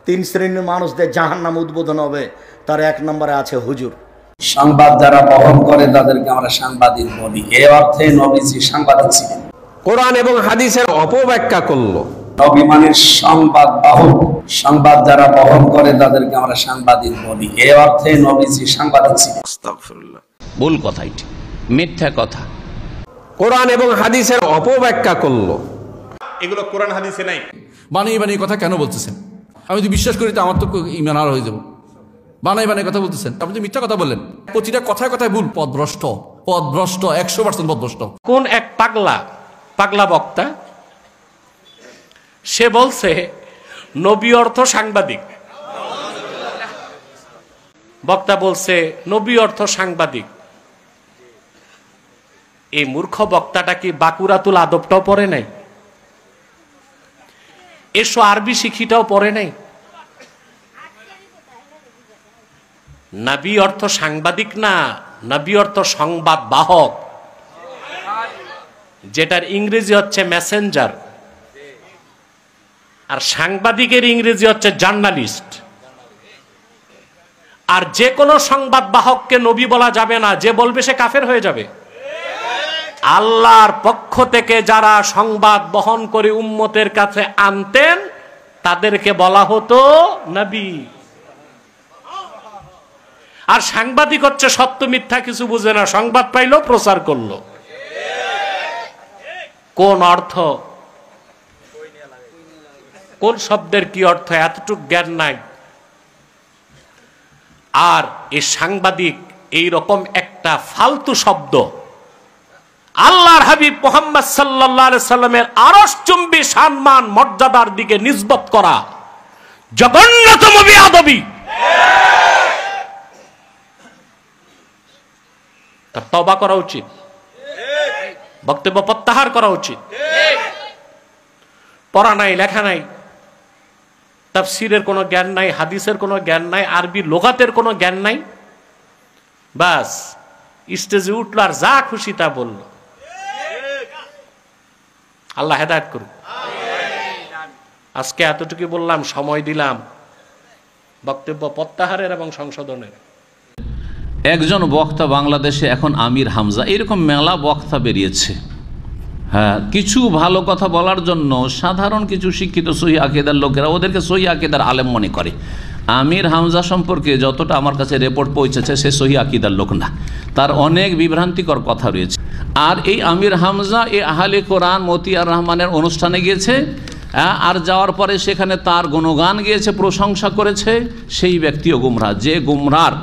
তিন শ্রেণীর মানুষদের জাহান্নাম উদ্বোধন হবে, তার এক নম্বরে আছে হুজুর। সংবাদ যারা বহন করে তাদেরকে আমরা সাংবাদিক বলি। এই অর্থে নবীজি সাংবাদিক ছিলেন। কোরআন এবং হাদিসের অপব্যাখ্যা করলো। নবী মানে সংবাদ বাহক। সংবাদ যারা বহন করে তাদেরকে আমরা সাংবাদিক বলি। এই অর্থে নবীজি সাংবাদিক ছিলেন। আস্তাগফিরুল্লাহ, ভুল কথা, এটি মিথ্যা কথা। কোরআন এবং হাদিসের অপব্যাখ্যা করলো, এগুলো কোরআন হাদিসে নাই। বানিয়ে বানিয়ে কথা কেন বলতেছেন? আমি যদি বিশ্বাস করি তো আমার তো ঈমান হারা হয়ে যাব। বানাই বানাই কথা বলতেছেন, আপনি তো মিথ্যা কথা বললেন। প্রতিটা কথায় কথায় ভুল। পথভ্রষ্ট, পথভ্রষ্ট, 100% পথভ্রষ্ট। কোন এক পাগলা বক্তা, সে বলছে নবী অর্থ সাংবাদিক। বক্তা বলছে নবী অর্থ সাংবাদিক। এই মূর্খ বক্তাটা কি বাকুরাতুল আদবটাও পড়ে নাই? এসো আরবি শিখিটাও পড়ে নাই? নবী অর্থ সাংবাদিক না, নবী অর্থ সংবাদ বাহক, যেটার ইংরেজি হচ্ছে মেসেঞ্জার, আর সাংবাদিকের ইংরেজি হচ্ছে জার্নালিস্ট। আর যে কোনো সংবাদ বাহককে নবী বলা যাবে না, যে বলবে সে কাফের হয়ে যাবে। আল্লাহর পক্ষ থেকে যারা সংবাদ বহন করে উম্মতের কাছে আনতেন তাদেরকে বলা হতো নবী। আর সাংবাদিক হচ্ছে সত্য মিথ্যা কিছু বুঝে না, সংবাদ পাইলো প্রচার করলো। কোন অর্থ, কোন শব্দের কি অর্থ এতটুকু জ্ঞান নাই। আর এই সাংবাদিক এই রকম একটা ফালতু শব্দ আল্লাহর হাবিব মুহাম্মদ সাল্লাল্লাহু আলাইহি সাল্লামের আরশচুম্বী সম্মান মর্যাদার দিকে নিসবত করা জঘন্যতম বেয়াদবি। তার তওবা করা উচিত, বক্তব্য প্রত্যাহার করা উচিত। পড়া নাই, লেখা নাই, তাফসীরের কোনো জ্ঞান নাই, হাদিসের কোনো জ্ঞান নাই, আরবি লুগাতের কোনো জ্ঞান নাই, বাস স্টেজে উঠলো আর যা খুশি তা বলল। আল্লাহ হেদায়েত করুক। আজকে এতটুকু বললাম, সময় দিলাম বক্তব্য প্রত্যাহারের এবং সংশোধনের। একজন বক্তা বাংলাদেশে এখন আমির হামজা, এরকম মেলা বক্তা বেরিয়েছে। হ্যাঁ, কিছু ভালো কথা বলার জন্য সাধারণ কিছু শিক্ষিত সহি আকিদার লোকেরা ওদেরকে সহি আকিদার আলেম মনে করে। আমির হামজা সম্পর্কে যতটা আমার কাছে রিপোর্ট পৌঁছেছে, সে সহি আকিদার লোক না, তার অনেক বিভ্রান্তিকর কথা রয়েছে। আর এই আমির হামজা এই আহলে কোরআন মতিয়ার রহমানের অনুষ্ঠানে গিয়েছে, আর যাওয়ার পরে সেখানে তার গুণগান গিয়েছে, প্রশংসা করেছে। সেই ব্যক্তিও গুমরাহ, যে গুমরাহ,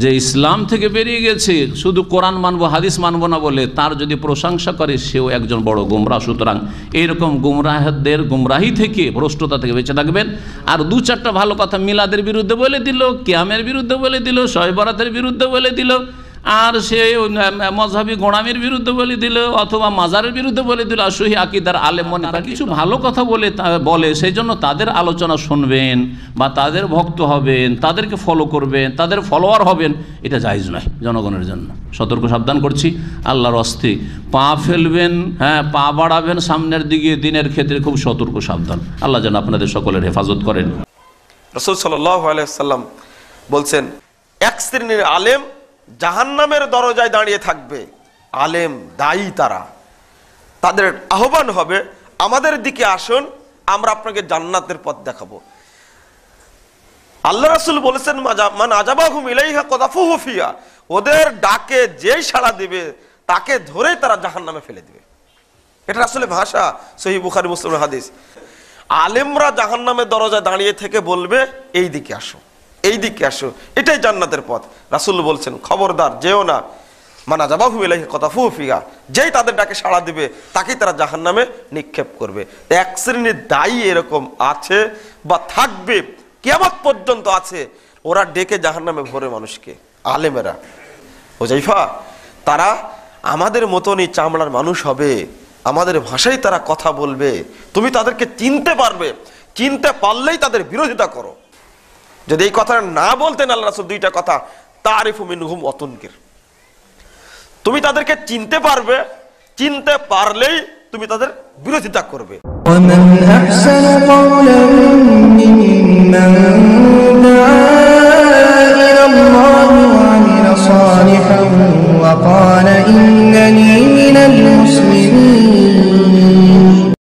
যে ইসলাম থেকে বেরিয়ে গেছে, শুধু কোরআন মানবো হাদিস মানবো না বলে তার যদি প্রশংসা করে, সেও একজন বড় গুমরাহ। সুতরাং এইরকম গুমরাহদের গুমরাহি থেকে, ভ্রষ্টতা থেকে বেঁচে থাকবেন। আর দু চারটা ভালো কথা মিলাদের বিরুদ্ধে বলে দিল, কিয়ামের বিরুদ্ধে বলে দিল, শবে বরাতের বিরুদ্ধে বলে দিল, আর সে মজহাবি গোঁড়ামির বিরুদ্ধে বলে দিল, অথবা মাজারের বিরুদ্ধে বলে দিল, আর সহি আকিদার আলেম মনে করে কিছু ভালো কথা বলে সেই জন্য তাদের আলোচনা শুনবেন বা তাদের ভক্ত হবেন, তাদেরকে ফলো করবেন, তাদের ফলোয়ার হবেন, এটা জায়েজ নয় জনগণের জন্য। সতর্ক সাবধান করছি, আল্লাহর হস্তে পা ফেলবেন, হ্যাঁ পা বাড়াবেন সামনের দিকে, দিনের ক্ষেত্রে খুব সতর্ক সাবধান। আল্লাহ যেন আপনাদের সকলের হেফাজত করেন। রাসূল সাল্লাল্লাহু আলাইহি ওয়াসাল্লাম বলছেন, এক শ্রেণীর আলেম জাহান্নামের দরজায় দাঁড়িয়ে থাকবে। আলেম দায়ী তারা, তাদের আহ্বান হবে, আমাদের দিকে আসুন, আমরা আপনাকে জান্নাতের পথ দেখাবো। আল্লাহ রাসূল বলেছেন, মান আজাবাহুম ইলাইহা কাযাফুহু ফিহা, ওদের ডাকে যেই সাড়া দিবে তাকে ধরেই তারা জাহান্নামে ফেলে দিবে। এটা আসলে ভাষা, সহিহ বুখারী মুসলিমের হাদিস। আলেমরা জাহান্নামের দরজায় দাঁড়িয়ে থেকে বলবে, এই দিকে আসো, এই দিকে আসো, এটাই জান্নাতের পথ। রাসূল বলছেন, খবরদার যেও না। মানা যাবাহু ইলাইহি কাযাফুহু ফিহা, যেই তাদের ডাকে সাড়া দিবে তাকেই তারা জাহান্নামে নিক্ষেপ করবে। এক শ্রেণীর দায়ী এরকম আছে বা থাকবে, কিয়ামত পর্যন্ত আছে, ওরা ডেকে জাহান্নামে ভরে মানুষকে, আলেমেরা। হুযায়ফা, তারা আমাদের মতনই চামড়ার মানুষ হবে, আমাদের ভাষায় তারা কথা বলবে, তুমি তাদেরকে চিনতে পারবে, চিনতে পারলেই তাদের বিরোধিতা করো। যদি এই কথা না বলতেন আল্লাহ রাসূল দুইটা কথা, তারিফু মিনহুম ওয়াতুনকির, তুমি তাদেরকে চিনতে পারবে, চিনতে পারলেই তুমি তাদের বিরোধিতা করবে। إنني من المسلمين